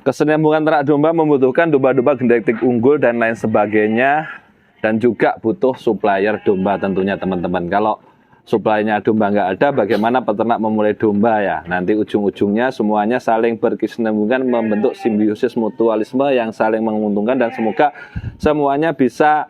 Kesinambungan ternak domba membutuhkan domba-domba genetik unggul dan lain sebagainya, dan juga butuh supplier domba tentunya teman-teman. Kalau supply-nya domba nggak ada, bagaimana peternak memulai domba ya? Nanti ujung-ujungnya semuanya saling berkesinambungan, membentuk simbiosis mutualisme yang saling menguntungkan, dan semoga semuanya bisa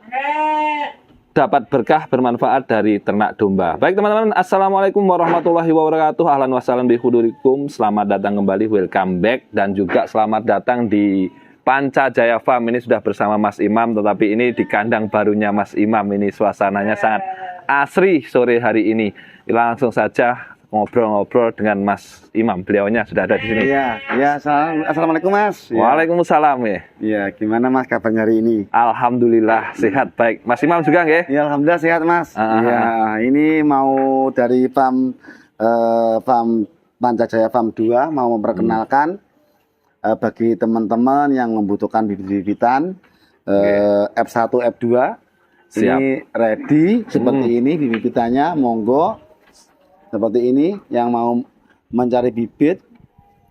dapat berkah bermanfaat dari ternak domba. Baik teman-teman, assalamualaikum warahmatullahi wabarakatuh. Ahlan wassalam bihudurikum. Selamat datang kembali, welcome back, dan juga selamat datang di Panca Jaya Farm. Ini sudah bersama Mas Imam, tetapi ini di kandang barunya Mas Imam. Ini suasananya sangat asri sore hari ini. Langsung saja ngobrol-ngobrol dengan Mas Imam. Beliaunya sudah ada di sini. Iya, assalamualaikum Mas. Waalaikumsalam ya. Iya, gimana Mas kabarnya hari ini? Alhamdulillah sehat, baik. Mas Imam juga nggih? Iya, alhamdulillah sehat Mas. Iya, ini mau dari farm Panca Jaya Farm 2 mau memperkenalkan bagi teman-teman yang membutuhkan bibit-bibitan F1, F2. Siap. Ini ready seperti ini bibit-bibitannya, monggo. Seperti ini yang mau mencari bibit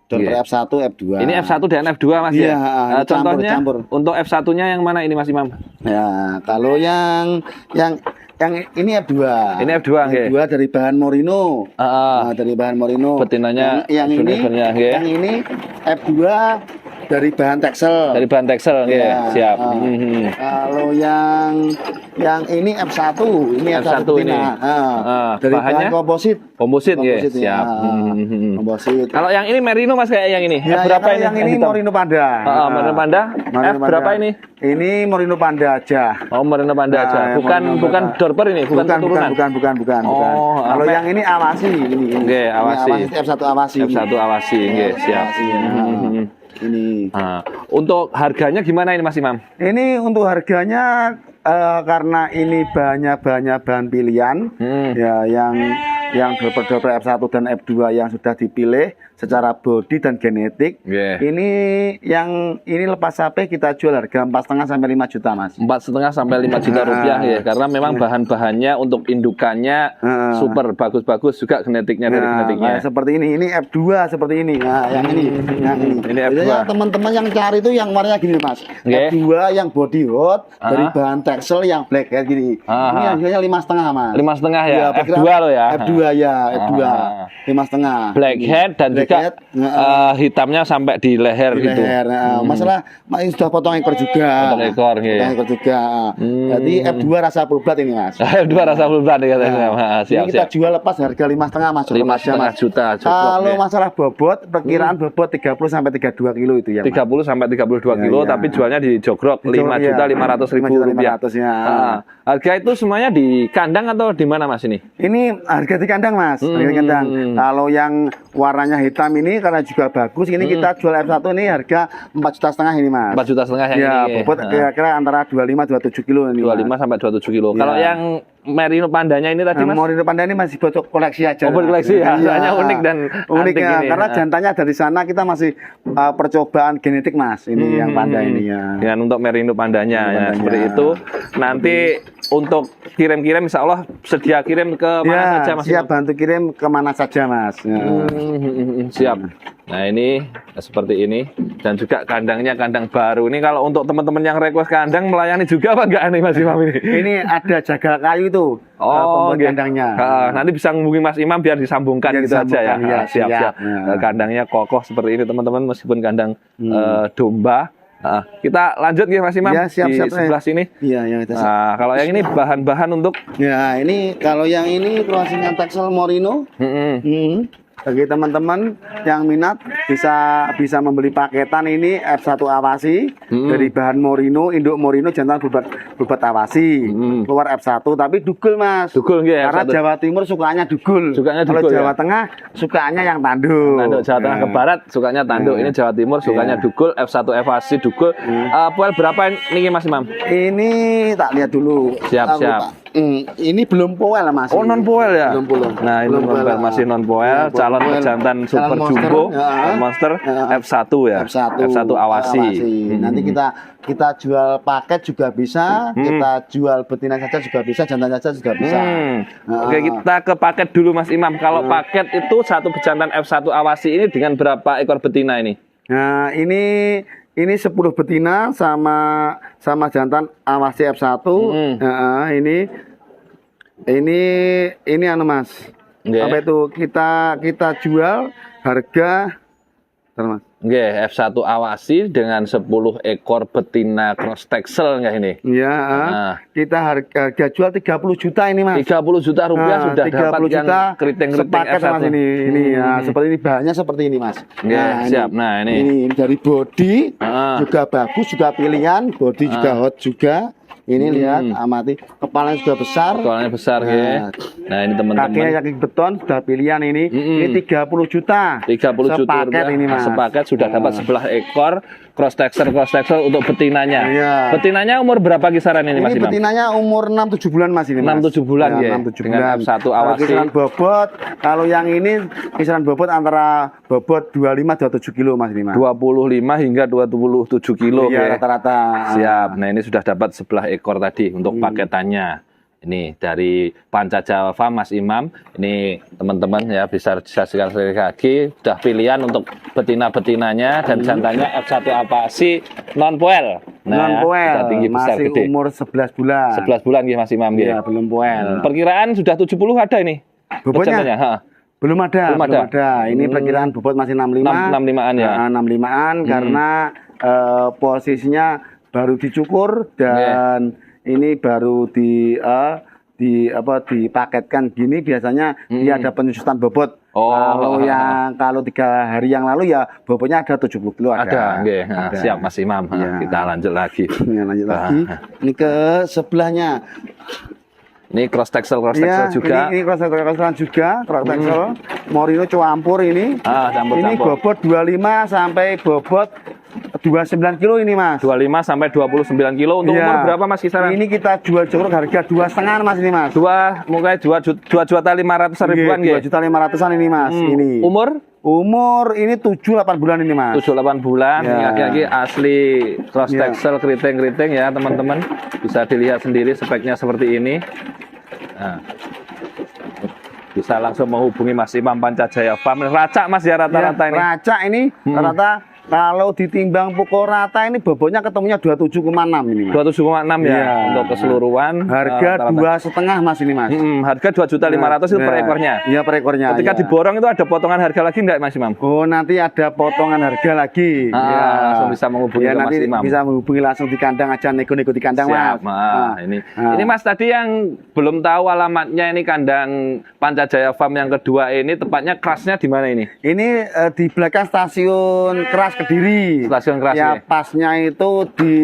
dokter F1, F2. Ini F1 dan F2 Mas ya? Contohnya campur. Untuk F1-nya yang mana ini Mas Imam? Ya, kalau yang ini F2. Ini F2 nggih. F2 dari bahan Morino. Dari bahan Morino. Betinanya yang ini F2 dari bahan Texel. Dari bahan Texel nggih. Ya, siap. Kalau yang ini F1, ini F1 ini. dari bahan komposit. Komposit nggih. Siap. Komposit. Kalau yang ini Merino Mas, kayak yang ini. Ya, F berapa ini? Yang ini Morino Panda. Morino Panda. F berapa ini? Ini Morino Panda aja. Oh, Morino Panda aja. Bukan Dorper ini, bukan keturunan. Bukan. Kalau yang ini Awasi ini. Nggih, Awasi. F1 Awasi. F1 Awasi nggih, siap. Ini. Untuk harganya gimana ini Mas Imam? Ini untuk harganya karena ini bahannya bahan pilihan ya yang dorper F1 dan F2 yang sudah dipilih secara body dan genetik. Ini lepas HP kita jual harga 4,5 sampai 5 juta Mas. 4,5 sampai 5 juta rupiah ya, karena memang bahan-bahannya untuk indukannya super bagus-bagus juga genetiknya dari genetiknya. Seperti ini F2 seperti ini. Nah, yang ini. Ini F2. Teman-teman yang cari itu yang warnanya gini Mas. F2 yang body hot dari bahan Texel yang black kayak gini. Ini harganya 5,5 Mas. 5,5 ya. F2 lo ya. F2 ya, F2. 5,5. Blackhead dan juga hitamnya sampai di leher gitu. Masalah sudah potong ekor juga. Potong ekor juga. Jadi F2 rasa full blood ini Mas. F2 rasa full blood ya katanya. Ini kita jual lepas harga 5,5 Mas. 5,5 juta. Kalau masalah bobot, perkiraan bobot 30 sampai 32 kilo itu ya. 30 sampai 32 kilo, tapi jualnya di jogrok 5.500.000 rupiah. Harga itu semuanya di kandang atau di mana Mas ini? Ini harga di kandang Mas. Harga di kandang. Kalau yang warnanya hitam ini karena juga bagus, ini kita jual F1 ini harga 4,5 juta ini Mas. 4,5 juta yang ini. Ya, bobot kira-kira antara 25-27 kilo ini. 25 sampai 27 kilo. Kalau yang Merino Pandanya ini tadi Mas? Merino Panda ini masih buat koleksi aja. Oh, koleksi ya. Soalnya unik dan unik ya. Ini. Karena jantannya dari sana kita masih percobaan genetik Mas. Ini yang Panda ini ya. Dan untuk Merino Pandanya ya, seperti itu. Nanti untuk kirim-kirim insya Allah sedia kirim ke mana saja Mas? Siap bantu kirim ke mana saja Mas. Siap. Nah ini seperti ini, dan juga kandangnya kandang baru. Ini kalau untuk teman-teman yang request kandang melayani juga apa enggak nih Mas Imam ini? Ini ada jagal kayu itu. Kandangnya. Nanti bisa menghubungi Mas Imam biar disambungkan gitu aja ya. Siap. Kandangnya kokoh seperti ini teman-teman, meskipun kandang domba. Kita lanjut ya Mas Imam, siap, sebelah sini. Iya, kalau yang ini bahan-bahan untuk. Ya, ini kalau yang ini crossing Texel Morino. Bagi teman-teman yang minat bisa membeli paketan ini F1 Awasi dari bahan Morino, induk Morino, jantan bubat Awasi. Keluar F1 tapi dugul Mas. Dugul nggih. Karena Jawa Timur sukanya dugul. Kalau Jawa Tengah sukanya yang tanduk. Jawa Tengah ke barat sukanya tanduk. Ini Jawa Timur sukanya dugul, F1 Awasi dugul. Poel berapa ini Mas Imam? Ini tak lihat dulu. Siap. Ini belum poel Mas. Oh, non poel ya? Belum. Nah, ini masih non poel, calon pejantan super jumbo, monster F1 ya. F1 Awasi. Nanti kita jual paket juga bisa, kita jual betina saja juga bisa, jantan saja juga bisa. Oke, kita ke paket dulu Mas Imam. Kalau paket itu satu pejantan F1 Awasi ini dengan berapa ekor betina ini? Nah, ini 10 betina sama jantan Awasi F1. Nah, ini anu Mas. Nggih. Apa itu kita jual harga Mas. Nggih, F1 Awasi dengan 10 ekor betina cross texel nggak ini? Iya, kita harga jual 30 juta ini Mas. 30 juta rupiah sudah 30 dapat juta yang keriting-keriting sepaket F1. Mas ini ya, seperti ini bahannya seperti ini Mas. Nggih, siap. Nah, ini dari body juga bagus, juga pilihan, body juga hot juga. Ini lihat, amati kepalanya sudah besar. Kepalanya besar ya. Nah, ini teman-teman. Kakinya kaki beton sudah pilihan ini. Ini 30 juta. 30 juta sepaket rupiah. ini Mas. Sepaket sudah dapat 11 ekor cross texel untuk betinanya. Iya. Betinanya umur berapa kisaran ini Mas Ini Imam? betinanya umur 6-7 bulan Mas ini Mas. 6-7 bulan ya. 6-7 Dengan bulan. F1 Kalau Awasi. kisaran bobot, kalau yang ini kisaran bobot antara bobot 25-27 kilo Mas ini Mas. 25 hingga 27 kilo Iya, ya. rata-rata. Siap. Nah, ini sudah dapat 11 ekor tadi untuk paketannya. Ini dari Panca Jawa Farm Mas Imam. Ini teman-teman ya bisa disaksikan sekali lagi. Sudah pilihan untuk betina-betinanya dan jantannya F1 Awasi non poel. Non poel, sudah tinggi besar masih gede. umur 11 bulan. 11 bulan ya Mas Imam ya. Iya, belum poel. Perkiraan sudah 70 ada ini. Bobotnya? Jantannya, ha. Belum ada. Belum ada. Ini perkiraan bobot masih 65. 65-an ya. 65-an karena posisinya baru dicukur dan ini baru dipaketkan gini biasanya dia ada penyusutan bobot. Kalau 3 hari yang lalu ya bobotnya ada 70 kilo Ada. Nggih. Nah, siap Mas Imam. Ya. Kita lanjut lagi. Lanjut lagi. Ini ke sebelahnya. Ini cross texel Ya, juga. ini cross texel juga, cross texel. Morino campur ini. Campur-campur. Ini bobot 25 sampai bobot 29 kilo ini Mas. 25 sampai 29 kilo untuk umur berapa Mas kisaran? Ini kita jual jogrok harga 2,5 Mas ini Mas. Mulai 2.500.000 ribuan ya. 2.500.000-an ini Mas. Ini. Umur ini 7-8 bulan ini Mas. 7-8 bulan. Ya. Ini lagi asli cross texel keriting-keriting ya teman-teman. Bisa dilihat sendiri speknya seperti ini. Nah. Bisa langsung menghubungi Mas Imam Panca Jaya Farm. Racak Mas ya rata-rata ini. Racak ini rata kalau ditimbang pukul rata ini bobotnya ketemunya 27,6 ini Mas. 27,6 ya untuk keseluruhan. Harga 2,5 Mas ini Mas. Harga 2.500.000 itu per ekornya. Iya per ekornya. Ketika diborong itu ada potongan harga lagi enggak Mas Imam? Oh nanti ada potongan harga lagi. Langsung bisa menghubungi ke nanti Mas Imam. bisa menghubungi langsung di kandang aja, nego-nego di kandang Siap, Mas. Ini Mas tadi yang belum tahu alamatnya ini kandang Panca Jaya Farm yang kedua ini tepatnya kerasnya di mana ini? Ini di belakang stasiun Keras Kediri. Stasiun Keras ya. Pasnya itu di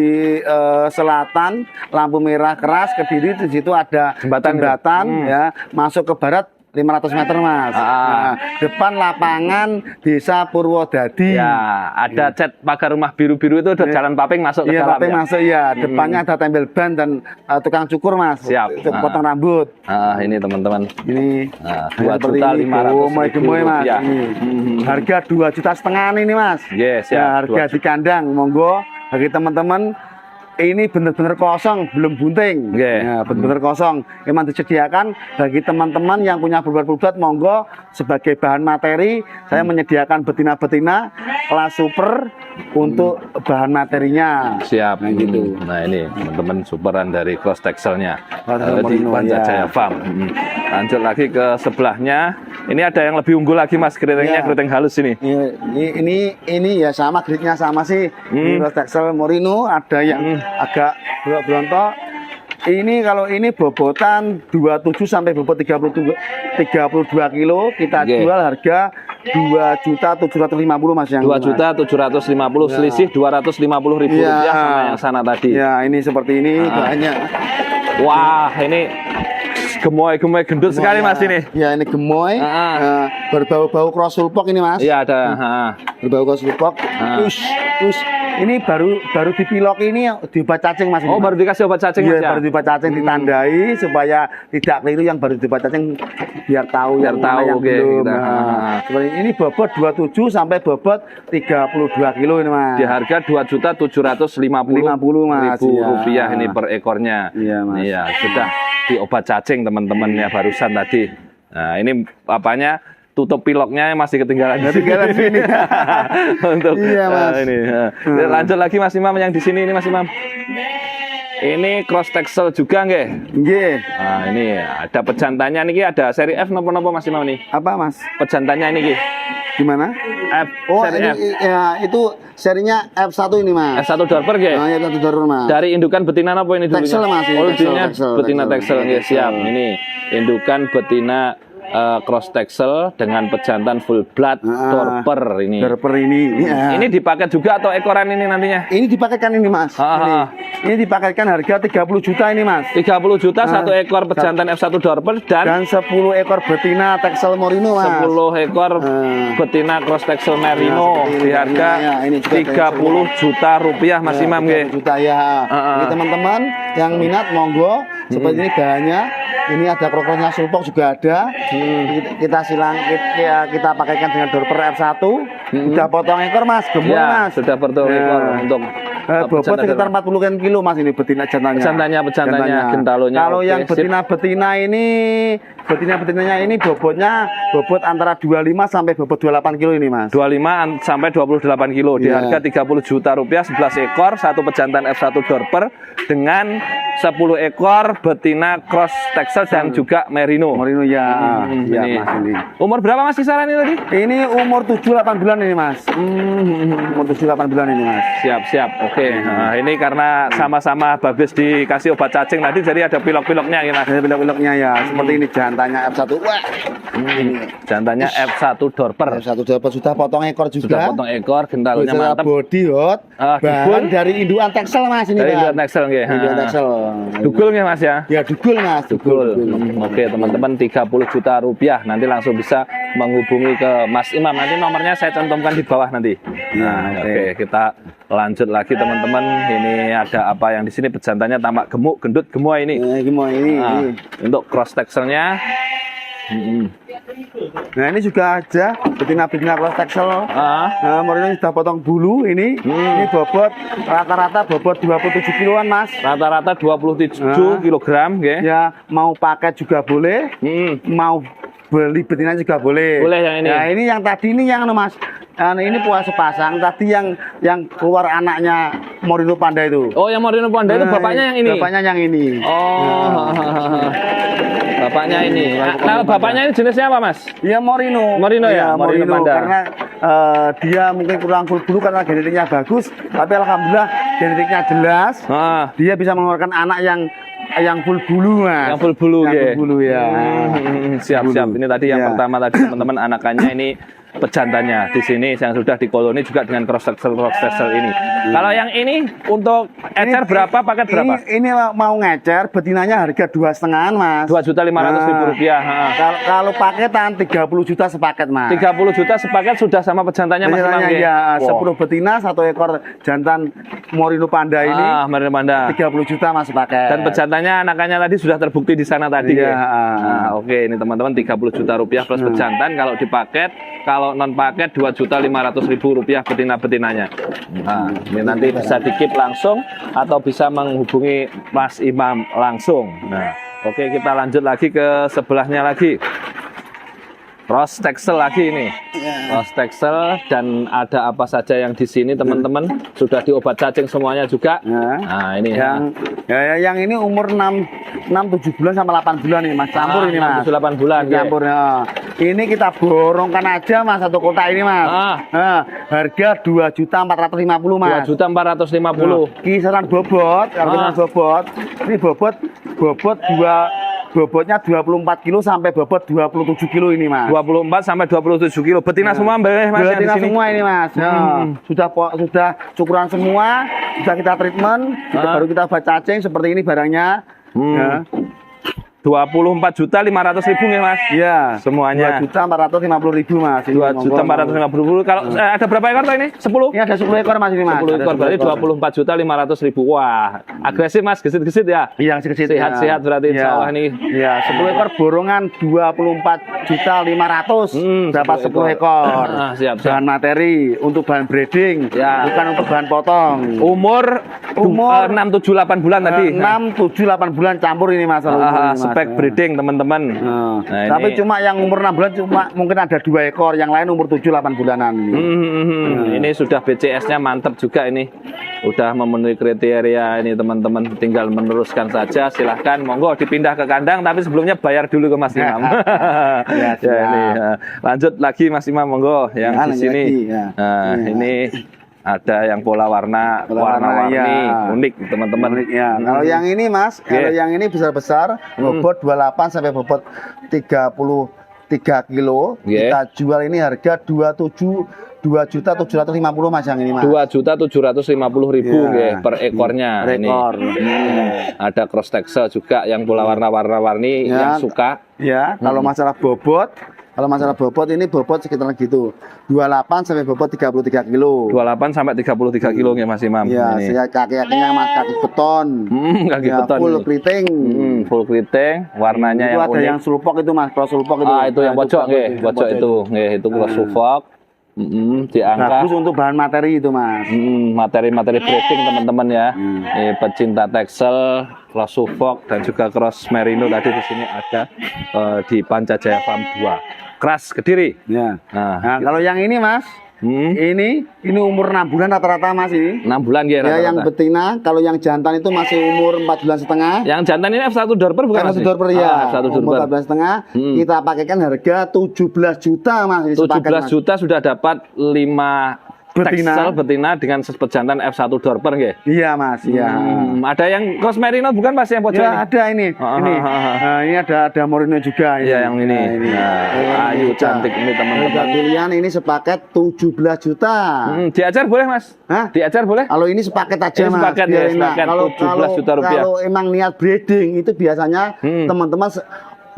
selatan lampu merah Keras Kediri, di situ ada jembatan ya masuk ke barat 500 meter Mas. Nah, depan lapangan Desa Purwodadi. Ya, ada cat pagar rumah biru-biru itu ada jalan paping masuk ke dalam. Iya, paping masuk ya. Depannya ada tempel ban dan tukang cukur Mas. Siap. Potong rambut. Ini teman-teman. Ini 2.500.000 Mas. Harga 2,5 juta ini Mas. Yes, ya, harga di kandang. Monggo bagi teman-teman ini benar-benar kosong, belum bunting. Ya, benar-benar kosong. Memang disediakan bagi teman-teman yang punya berbobot, monggo sebagai bahan materi saya menyediakan betina-betina kelas super untuk bahan materinya. Siap. Nah, gitu. Nah, ini teman-teman superan dari cross texelnya di Panca Jaya Farm. Lanjut lagi ke sebelahnya. Ini ada yang lebih unggul lagi Mas, keritingnya keriting halus ini. Ini ya sama gridnya sama sih. Cross texel Morino ada yang agak berontok. Ini kalau ini bobotan 27 sampai bobot 32 kilo kita jual harga 2.750 Mas yang 2.750 selisih 250.000 rupiah sama yang sana tadi. Ya, ini seperti ini banyak. Wah, ini gemoy gendut sekali Mas ini. Ya, ini gemoy. Berbau-bau cross sulpok ini Mas. Iya, ada. Berbau cross sulpok. Terus ini baru dipilok ini diobat cacing Mas. Oh, baru dikasih obat cacing Mas ya? Baru diobat cacing ditandai supaya tidak keliru yang baru diobat cacing biar tahu yang belum. Seperti ini bobot 27 sampai bobot 32 kilo ini Mas. Di harga 2.750.000 rupiah ini per ekornya. Iya Mas. Iya, sudah diobat cacing teman-teman ya barusan tadi. Nah, ini apanya tutup piloknya masih ketinggalan. Ketinggalan sini. Untuk Iya, Mas. ini. Lanjut lagi Mas Imam yang di sini ini Mas Imam. Ini cross texel juga nggih? Nggih. Nah, ini ada pejantannya niki ada seri F napa-napa Mas Imam nih? Apa, Mas? Pejantannya ini Gimana? F Oh, seri F. ini ya itu serinya F1 ini, Mas. F1 Dorper nggih? Oh, ya F1 Dorper, Mas. Dari indukan betina apa ini dulunya? Texel, Mas. Oh, dulunya Texel, betina texel nggih, siap. Texel. Ini indukan betina cross texel dengan pejantan full blood Dorper ini. Dorper ini. Ya. Ini dipaket juga atau ekoran ini nantinya? Ini dipaketkan ini, Mas. Ini dipaketkan harga 30 juta ini, Mas. 30 juta satu ekor pejantan F1 Dorper Dan 10 ekor betina Texel Merino, Mas. 10 ekor betina cross texel merino di harga ini juga 30 juta rupiah Mas Imam 30 nggih. juta ya. Ini teman-teman yang minat monggo. Seperti ini bahannya. Ini ada krokosnya sulpok juga ada. Kita silang kita pakaikan dengan Dorper F1. Sudah potong ekor, Mas. Gemuk, Ya, Mas. sudah potong ekor untuk bobot sekitar 40 kilo, Mas, ini betina jantannya. Pejantannya, gentalonya. Kalau oke, yang sip. betina-betina ini betinanya ini bobot antara 25 sampai bobot 28 kilo ini, Mas. 25 sampai 28 kilo di Iya. harga 30 juta rupiah 11 ekor satu pejantan F1 Dorper dengan 10 ekor betina cross texel dan juga merino. Merino ya. Ya, Ini. Mas, ini. Umur berapa Mas kisaran ini tadi? Ini umur 7-8 bulan ini, Mas. Umur 7-8 bulan ini, Mas. Siap. Oke. Nah, ini karena sama-sama babis dikasih obat cacing tadi jadi ada pilok-piloknya ya Mas. Ada pilok-piloknya ya. Seperti ini jantannya F1. Wah. Jantannya F1 Dorper. F1 dapat sudah potong ekor juga. Sudah potong ekor, gentalonya Bisa mantap. body hot. Dugul. Bahan dari induan Texel, Mas, ini. Dari Pak. induan Texel nggih. Induan Texel. Dugul nggih Mas ya? Ya, dugul, Mas. Dugul. Oke teman-teman 30 juta rupiah nanti langsung bisa menghubungi ke Mas Imam, nanti nomornya saya cantumkan di bawah nanti. Nah, oke kita lanjut lagi teman-teman. Ini ada apa yang di sini pejantannya tampak gemuk, gendut, gemuai ini. Nah, untuk cross texelnya. Nah, ini juga ada betina-betina cross texel. Nah, Merino sudah potong bulu ini. Ini bobot rata-rata bobot 27 kiloan, Mas. Rata-rata 27 kilogram, nggih. Ya, mau paket juga boleh. Mau beli betina juga boleh. Boleh yang ini. Nah, ini yang tadi ini yang Mas. Ini puas sepasang. Tadi yang keluar anaknya Merino Panda itu. Oh, yang Merino Panda itu bapaknya yang ini. Bapaknya yang ini. Oh. Bapaknya ini. Nah, bapaknya ini jenisnya apa, Mas? Ya Merino. Merino ya, Merino Panda. Karena dia mungkin kurang full bulu karena genetiknya bagus, tapi alhamdulillah genetiknya jelas. Dia bisa mengeluarkan anak yang full bulu, Mas. Yang full bulu ya. Full bulu ya. Siap. Ini tadi yang pertama tadi teman-teman anakannya ini pejantannya di sini yang sudah dikoloni juga dengan cross texel ini. Kalau yang ini untuk ecer berapa, paket berapa? Ini mau ngecer betinanya harga 2,5, Mas. 2.500.000 rupiah. Kalau paketan 30 juta sepaket, Mas. 30 juta sepaket sudah sama pejantannya Mas Imam ya. 10 betina, 1 ekor jantan Merino Panda ini. Merino Panda. 30 juta Mas sepaket. Dan pejantannya anakannya tadi sudah terbukti di sana tadi. Iya. Oke, ini teman-teman 30 juta rupiah plus pejantan. Kalau dipaket, kalau non paket 2.500.000 rupiah betina-betinanya. Nah, ini nanti bisa dikip langsung atau bisa menghubungi Mas Imam langsung. Nah, oke kita lanjut lagi ke sebelahnya lagi. Cross texel lagi ini. Cross texel dan ada apa saja yang di sini teman-teman sudah diobat cacing semuanya juga. Nah, ini yang ini umur 6-7 bulan sama 8 bulan nih, Mas. Campur ini, Mas. 6-8 bulan. Campur ya. Ini kita borongkan aja, Mas, satu kotak ini, Mas. Harga 2.450.000, Mas. 2.450.000. Kisaran bobot, ini bobotnya 24 kilo sampai bobot 27 kilo ini, Mas. 24 sampai 27 kilo. Betina semua, Mas. Betina semua ini, Mas. Sudah cukuran semua, sudah kita treatment, baru kita buat cacing seperti ini barangnya. 24.500.000 nih, Mas. Iya. Semuanya. 2.450.000, Mas. 2.450.000. Kalau ada berapa ekor tuh ini? 10? Ini ada 10 ekor, Mas, ini, Mas. 10 ekor berarti 24.500.000. Wah, agresif, Mas, gesit-gesit ya. Iya, gesit. Sehat-sehat berarti insya Allah nih. Iya, 10 ekor borongan 24.500.000. Dapat 10 ekor. Siap. Bahan materi untuk bahan breeding, ya. bukan untuk bahan potong. Umur Umur 6, 7, 8 bulan tadi. 6, 7, 8 bulan campur ini Mas. Spek breeding teman-teman. Nah, ini. tapi cuma yang umur 6 bulan cuma mungkin ada 2 ekor, yang lain umur 7, 8 bulanan. Ini sudah BCS-nya mantap juga ini. Udah memenuhi kriteria ini teman-teman, tinggal meneruskan saja. Silahkan monggo dipindah ke kandang, tapi sebelumnya bayar dulu ke Mas Imam. Ya, ini, lanjut lagi Mas Imam, monggo yang di sini. Ini ada yang pola warna-warni unik teman-teman. Ya, kalau yang ini Mas, kalau yang ini besar-besar, bobot 28 sampai bobot 33 kilo. Kita jual ini harga 2.750.000 Mas yang ini Mas. 2.750.000 per ekornya. Rekor. Ada cross texel juga yang pola warna-warni yang suka. Ya, kalau masalah bobot, ini bobot sekitar gitu. 28 sampai bobot 33 kilo. 28 sampai 33 kilo ya Mas Imam. Ya, kaki-kakinya Mas kaki beton. Kaki beton. Full keriting. Full keriting, warnanya itu yang ada unik. yang sulpok itu Mas, cross sulpok itu. Itu yang pojok nggih, pojok itu. Nggih, itu cross sulpok. Diangkat. Bagus untuk bahan materi itu Mas. Materi-materi breeding teman-teman ya. Pecinta teksel, cross suffolk dan juga cross merino tadi di sini ada di Pancajaya Farm 2. Keras Kediri. Ya. Nah, kalau yang ini Mas, ini umur 6 bulan rata-rata Mas ini. 6 bulan ya rata-rata. Ya, yang betina, kalau yang jantan itu masih umur 4 bulan setengah. Yang jantan ini F1 Dorper bukan Mas? F1 Dorper ya. F1 umur Dorper. 4 bulan setengah. Kita pakaikan harga 17 juta Mas. 17 juta sudah dapat 5 betina dengan pejantan F1 Dorper nggih. Iya Mas, iya. Ada yang cross merino bukan Mas yang pojok ya, ini? ada ini. Ini ada merino juga ini. Iya, yang ini. Ayu cantik ini teman-teman. Pilihan ini sepaket 17 juta. Diajar boleh Mas? Hah? Diajar boleh? Kalau ini sepaket aja ini Mas. Sepaket, ya, sepaket kalau 17 juta rupiah. Kalau emang niat breeding itu biasanya teman-teman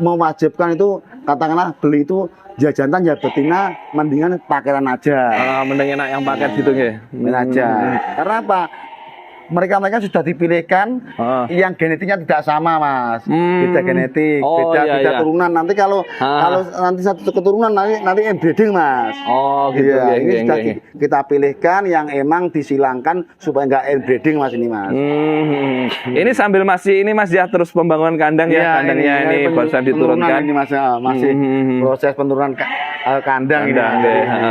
mewajibkan itu, katakanlah beli itu ya jantan ya betina, mendingan paketan aja. Mending enak yang paket gitu nggih. Aja. Karena apa? Mereka sudah dipilihkan yang genetiknya tidak sama Mas. Beda genetik, beda turunan. Nanti kalau nanti satu keturunan nanti inbreeding Mas. Gitu ya. Ini sudah kita pilihkan yang emang disilangkan supaya nggak inbreeding Mas ini Mas. Ini sambil Mas ya terus pembangunan kandang ya, kandangnya ini barusan diturunkan. Ini Mas, masih proses penurunan kandang ini.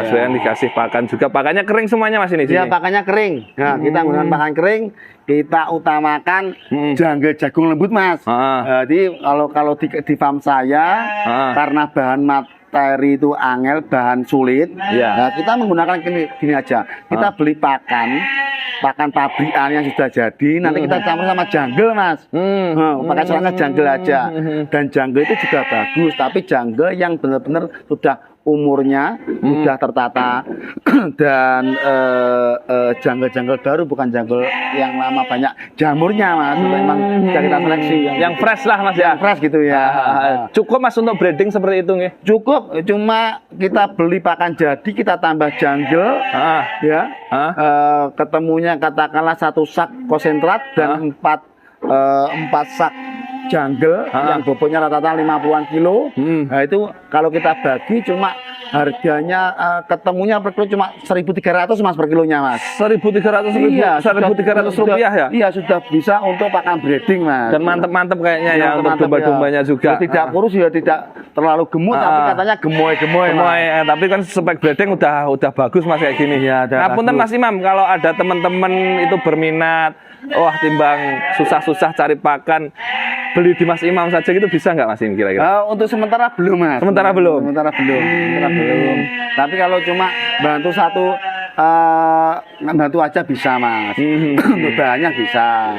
Sudah dikasih pakan juga. Pakannya kering semuanya Mas ini. Ya, pakannya kering. Nah, kita menggunakan pakan kering. Kita utamakan jungle jagung lembut Mas. Jadi kalau di farm saya karena bahan materi itu angel, bahan sulit. Nah, kita menggunakan gini aja. Kita beli pakan pabrikan yang sudah jadi, nanti kita campur sama jungle Mas. Pakai serangga jungle aja. Dan jungle itu juga bagus, tapi jungle yang benar-benar sudah umurnya sudah tertata dan jungle baru, bukan jungle yang lama banyak jamurnya Mas. Memang sudah kita seleksi yang fresh lah Mas ya. Yang fresh gitu ya. Cukup Mas untuk breeding seperti itu nggih? Cukup, cuma kita beli pakan jadi, kita tambah jungle ya. Ketemunya katakanlah 1 sak konsentrat dan 4 sak jungle yang bobotnya rata-rata 50-an kilo. Nah itu kalau kita bagi cuma harganya ketemunya per kilo cuma 1.300 Mas per kilonya Mas. 1.300 rupiah ya? Iya, sudah bisa untuk pakan breeding Mas. Dan mantep-mantep kayaknya ya untuk domba-dombanya juga. Tidak kurus ya, tidak terlalu gemuk, tapi katanya gemoy. Tapi kan spek breeding udah bagus Mas kayak gini. Ya, punten Mas Imam, kalau ada teman-teman itu berminat, timbang susah-susah cari pakan, beli di Mas Imam saja gitu bisa nggak Mas Imam kira-kira? Untuk sementara belum Mas. Sementara belum. Tapi kalau cuma bantu bantu aja bisa Mas. Untuk banyak bisa.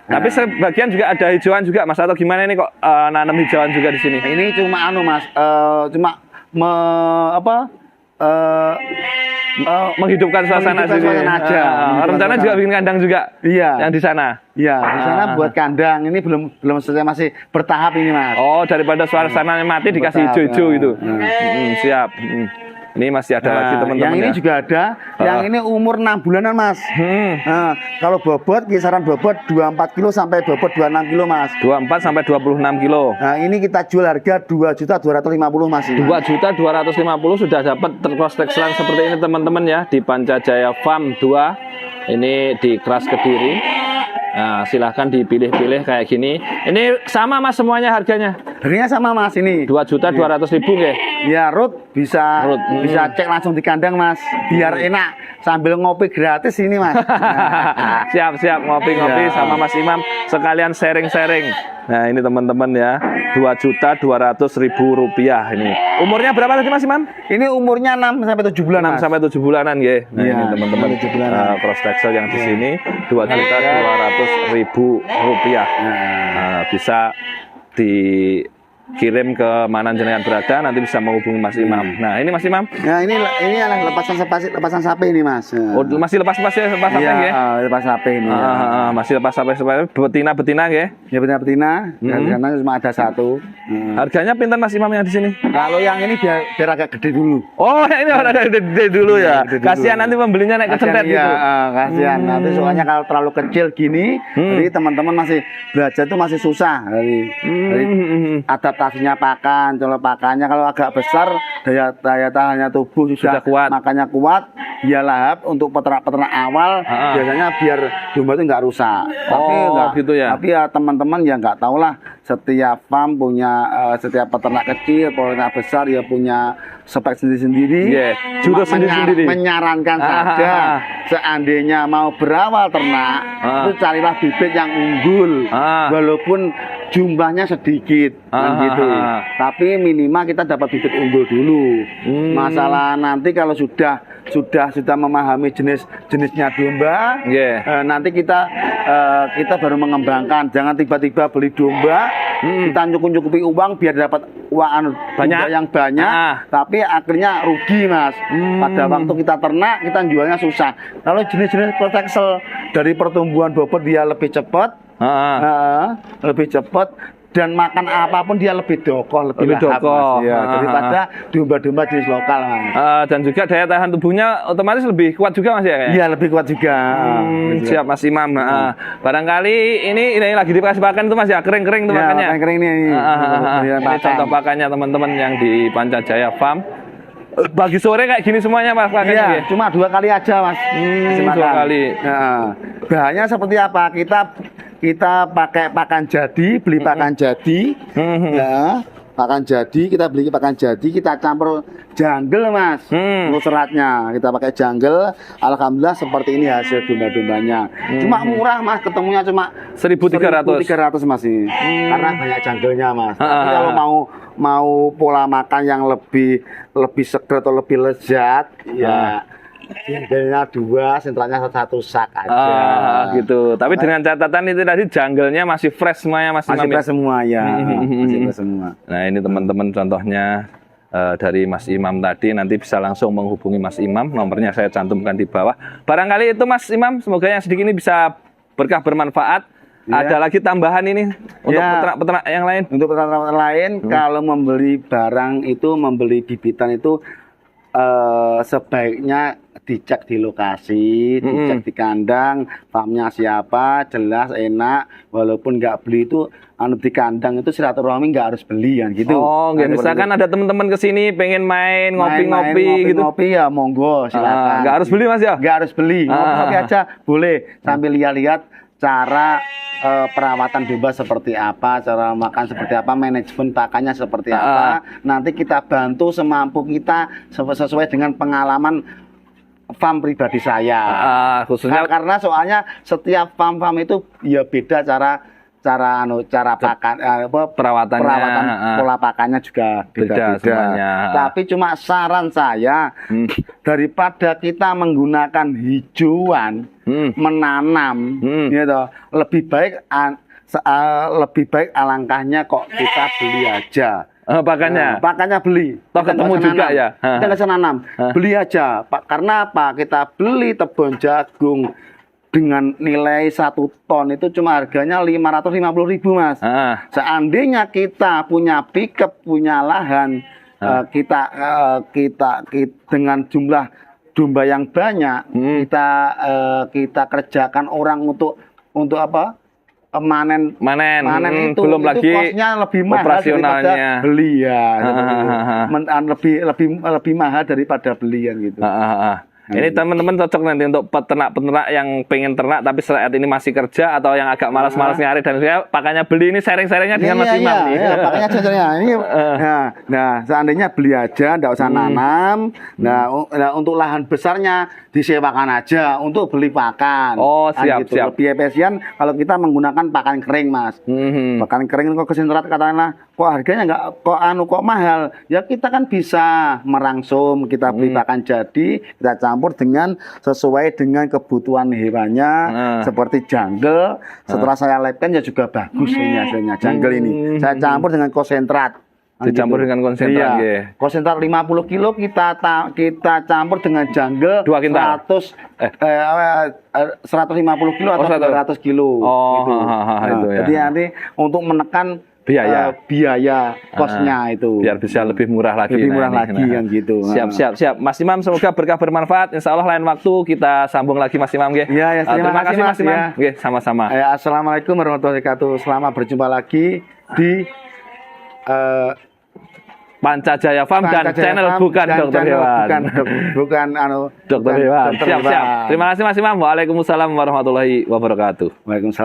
Tapi sebagian juga ada hijauan juga Mas, atau gimana ini kok nanam hijauan juga di sini? Ini cuma Mas, menghidupkan suasana sini aja. Rencana juga bikin kandang juga. Iya. Yang di sana. Iya, di sana buat kandang. Ini belum selesai, masih bertahap ini Mas. Daripada suasananya mati dikasih hijau-hijau gitu. Siap. Ini masih ada lagi teman-teman. Yang ini juga ada. Yang ini umur 6 bulanan Mas. Kalau bobot, kisaran bobot 24 kilo sampai bobot 26 kilo Mas. 24 sampai 26 kilo. Nah ini kita jual harga 2.250.000 Mas. 2.250.000 sudah dapat cross texelan seperti ini teman-teman ya, di Pancajaya Farm 2. Ini di Keras Kediri. Nah, silahkan dipilih-pilih kayak gini. Ini sama Mas semuanya harganya? Harganya sama Mas ini. 2.200.000 nggih. Ya, Ruth bisa Ruth, bisa cek langsung di kandang Mas. Biar enak sambil ngopi gratis ini Mas. Siap-siap ngopi-ngopi Ya. sama Mas Imam sekalian sharing-sharing. Nah, ini teman-teman ya. 2.200.000 rupiah ini. Umurnya berapa tadi Mas Imam? Ini umurnya 6 sampai 7 bulan 6 Mas. sampai 7 bulanan nggih. Nah, Iya, ini teman-teman 7 bulanan. cross Texel yang di sini 2.200.000 rupiah. Nah, bisa dikirim ke mana jenengan berada, nanti bisa menghubungi Mas Imam. Nah, ini Mas Imam. Nah, ini adalah lepasan sapi ini Mas. Oh, masih lepas ya, lepas apa Iya, nggih? lepas sapi ini. Masih lepas sampai betina-betina nggih. Ya betina. Dan karena cuma ada satu. Harganya pinten Mas Imam yang di sini? Kalau yang ini biar agak gede dulu. Oh, ini orang gede dulu ya. Gede dulu. Kasihan nanti pembelinya naik kecentet Iya, gitu. kasihan. Nanti soalnya kalau terlalu kecil gini, jadi teman-teman masih belajar itu masih susah dari adaptasinya pakan, colok pakannya. Kalau agak besar daya tahannya tubuh Sudah sudah kuat. makannya kuat, dia lahap untuk peternak awal biasanya biar domba itu nggak rusak. Gitu ya. Tapi ya teman-teman ya nggak tahu lah. Setiap farm punya setiap peternak kecil, peternak besar ya punya spek sendiri-sendiri. Yeah, jurus sendiri-sendiri. Menyarankan saja seandainya mau berawal ternak itu carilah bibit yang unggul walaupun jumlahnya sedikit kan gitu. Tapi minimal kita dapat bibit unggul dulu. Masalah nanti kalau sudah memahami jenisnya domba, nanti kita baru mengembangkan. Jangan tiba-tiba beli domba, kita nyukupi uang biar dapat uang Banyak. yang banyak, tapi akhirnya rugi Mas. Pada waktu kita ternak, kita jualnya susah. Kalau jenis-jenis Texel dari pertumbuhan bobot dia lebih cepat, dan makan apapun dia lebih dokoh, lebih lahap, dokoh. Mas. Ya, daripada domba-domba jenis lokal Mas. Dan juga daya tahan tubuhnya otomatis lebih kuat juga Mas ya kayaknya? Iya, lebih kuat juga. Siap Mas Imam. Barangkali ini lagi dikasih pakan itu Mas ya, kering-kering tuh pakannya. Kering ini. Ini contoh pakannya teman-teman yang di Pancajaya Farm. Pagi sore kayak gini semuanya Mas pakannya. Iya, cuma 2 kali aja Mas. Dua kali. Bahannya seperti apa? Kita pakai pakan jadi, beli pakan jadi. Ya, pakan jadi, kita beli pakan jadi, kita campur jungle Mas. Untuk seratnya kita pakai jungle. Alhamdulillah seperti ini hasil domba-dombanya. Cuma murah Mas, ketemunya cuma 1.300 Mas ini. Karena banyak jungle-nya Mas. Tapi kalau mau pola makan yang lebih seger atau lebih lezat, ya jungle-nya 2, sentralnya 1 sak aja. Gitu. Tapi dengan catatan itu tadi jungle-nya masih fresh semuanya Mas Imam. Masih fresh semua ya. Masih fresh semua. Nah, ini teman-teman contohnya dari Mas Imam tadi, nanti bisa langsung menghubungi Mas Imam. Nomornya saya cantumkan di bawah. Barangkali itu Mas Imam, semoga yang sedikit ini bisa berkah bermanfaat. Ada lagi tambahan ini untuk peternak-peternak yang lain. Untuk peternak lain, kalau membeli barang itu, membeli bibitan itu sebaiknya dicek di lokasi, dicek di kandang, farmnya siapa, jelas enak. Walaupun nggak beli itu, di kandang itu silaturahmi nggak harus beli kan gitu. Oh, nggak. Misalkan ada teman-teman kesini pengen main ngopi-ngopi gitu. Ngopi ya monggo silakan. Nggak harus beli Mas ya? Nggak harus beli, ngopi aja boleh sambil lihat-lihat cara perawatan domba seperti apa, cara makan seperti apa, manajemen pakannya seperti apa. Nanti kita bantu semampu kita sesuai dengan pengalaman farm pribadi saya. Khususnya karena soalnya setiap farm itu ya beda cara pakan, perawatan pola pakannya juga beda-beda. Tapi cuma saran saya, daripada kita menggunakan hijauan menanam, gitu, lebih baik alangkahnya kok kita beli aja. Pakannya beli. Toh ketemu juga ya. Kita nggak usah nanam, beli aja. Karena apa? Kita beli tebon jagung dengan nilai 1 ton itu cuma harganya 550.000 Mas. Seandainya kita punya pickup, punya lahan, kita dengan jumlah domba yang banyak, kita kerjakan orang untuk apa? Manen itu belum lagi kosnya lebih mahal daripada beli ya. Lebih mahal daripada belian gitu. Ini teman-teman cocok nanti untuk peternak-peternak yang pengen ternak tapi saat ini masih kerja atau yang agak malas-malas nyari dan saya pakainya beli ini sharing-sharingnya dengan Mas Imam nih. Iya, pakainya contohnya ini. Nah, seandainya beli aja, nggak usah nanam. Nah, untuk lahan besarnya disewakan aja untuk beli pakan. Oh, siap, gitu. siap. Lebih efisien kalau kita menggunakan pakan kering, Mas. Pakan kering kok konsentrat katakanlah kok harganya kok mahal. Ya kita kan bisa merangsum, kita beli pakan jadi, kita campur dengan sesuai dengan kebutuhan hewannya seperti jungle. Setelah saya labkan ya juga bagus ini hasilnya jungle ini. Saya campur dengan konsentrat. Dicampur dengan konsentrat ya. Konsentrat 50 kilo kita campur dengan jungle 2 kintal. 150 kilo atau 200 kilo gitu. Itu ya. Jadi nanti untuk menekan biaya kosnya itu biar bisa lebih murah lagi. Lebih murah lagi kan gitu. Siap. Mas Imam, semoga berkah bermanfaat. Insya Allah lain waktu kita sambung lagi Mas Imam. Ya, terima kasih Mas Imam. Sama-sama. Assalamualaikum warahmatullahi wabarakatuh. Selamat berjumpa lagi di Pancajaya Farm dan channel bukan dokter hewan. Bukan dokter hewan. Siap. Terima kasih Mas Imam. Waalaikumsalam warahmatullahi wabarakatuh. Waalaikumsalam.